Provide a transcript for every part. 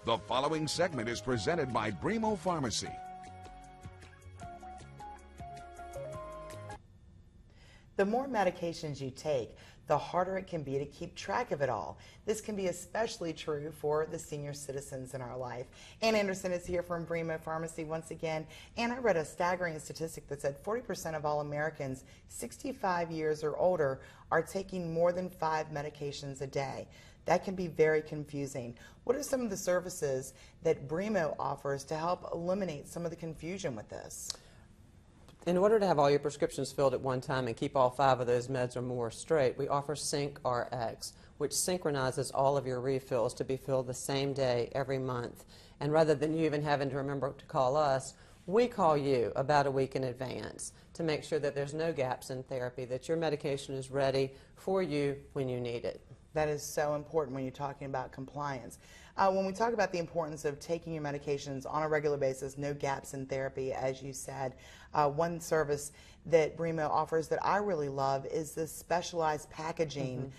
The following segment is presented by Bremo Pharmacy. The more medications you take, the harder it can be to keep track of it all. This can be especially true for the senior citizens in our life. Ann Anderson is here from Bremo Pharmacy once again, and I read a staggering statistic that said 40% of all Americans 65 years or older are taking more than 5 medications a day. That can be very confusing. What are some of the services that Bremo offers to help eliminate some of the confusion with this? In order to have all your prescriptions filled at one time and keep all 5 of those meds or more straight, we offer SyncRX, which synchronizes all of your refills to be filled the same day every month. And rather than you even having to remember to call us, we call you about a week in advance to make sure that there's no gaps in therapy, that your medication is ready for you when you need it. That is so important when you're talking about compliance. When we talk about the importance of taking your medications on a regular basis, no gaps in therapy, as you said, one service that Bremo offers that I really love is this specialized packaging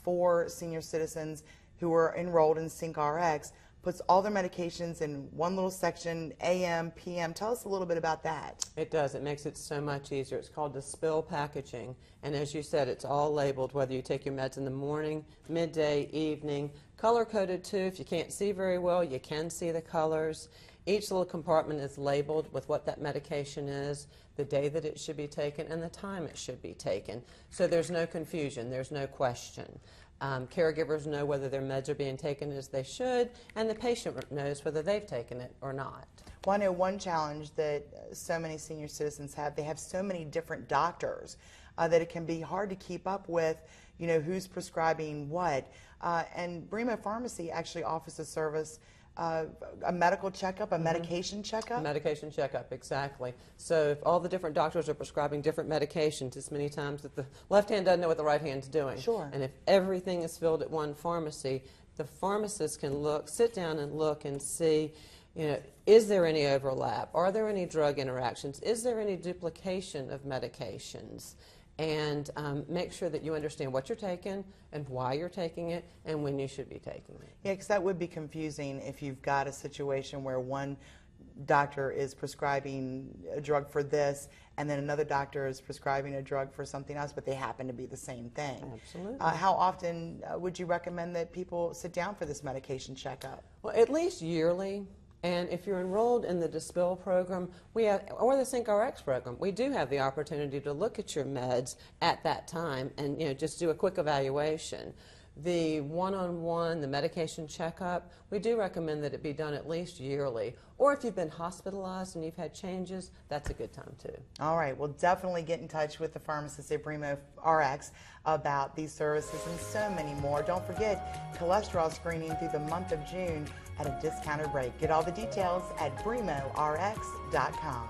for senior citizens who are enrolled in SyncRX. Puts all their medications in one little section, AM, PM. Tell us a little bit about that. It does. It makes it so much easier. It's called Dispill packaging. And as you said, it's all labeled, whether you take your meds in the morning, midday, evening. Color-coded, too. If you can't see very well, you can see the colors. Each little compartment is labeled with what that medication is, the day that it should be taken, and the time it should be taken. So there's no confusion. There's no question. Caregivers know whether their meds are being taken as they should, and the patient knows whether they've taken it or not. Well, I know one challenge that so many senior citizens have, they have so many different doctors that it can be hard to keep up with, you know, who's prescribing what. And Bremo Pharmacy actually offers a service, a medical checkup, a medication checkup? Medication checkup, exactly. So if all the different doctors are prescribing different medications, it's many times that the left hand doesn't know what the right hand's doing. Sure. And if everything is filled at one pharmacy, the pharmacist can look, sit down and look and see, you know, is there any overlap? Are there any drug interactions? Is there any duplication of medications? And make sure that you understand what you're taking and why you're taking it and when you should be taking it. Yeah, because that would be confusing if you've got a situation where one doctor is prescribing a drug for this and then another doctor is prescribing a drug for something else, but they happen to be the same thing. Absolutely. How often would you recommend that people sit down for this medication checkup? Well, at least yearly. And if you're enrolled in the Dispill program or the SyncRX program, we do have the opportunity to look at your meds at that time and, you know, just do a quick evaluation. The one-on-one, the medication checkup, we do recommend that it be done at least yearly. Or if you've been hospitalized and you've had changes, that's a good time too. All right, well, definitely get in touch with the pharmacist at Bremo RX about these services and so many more. Don't forget cholesterol screening through the month of June at a discounted rate. Get all the details at BremoRx.com.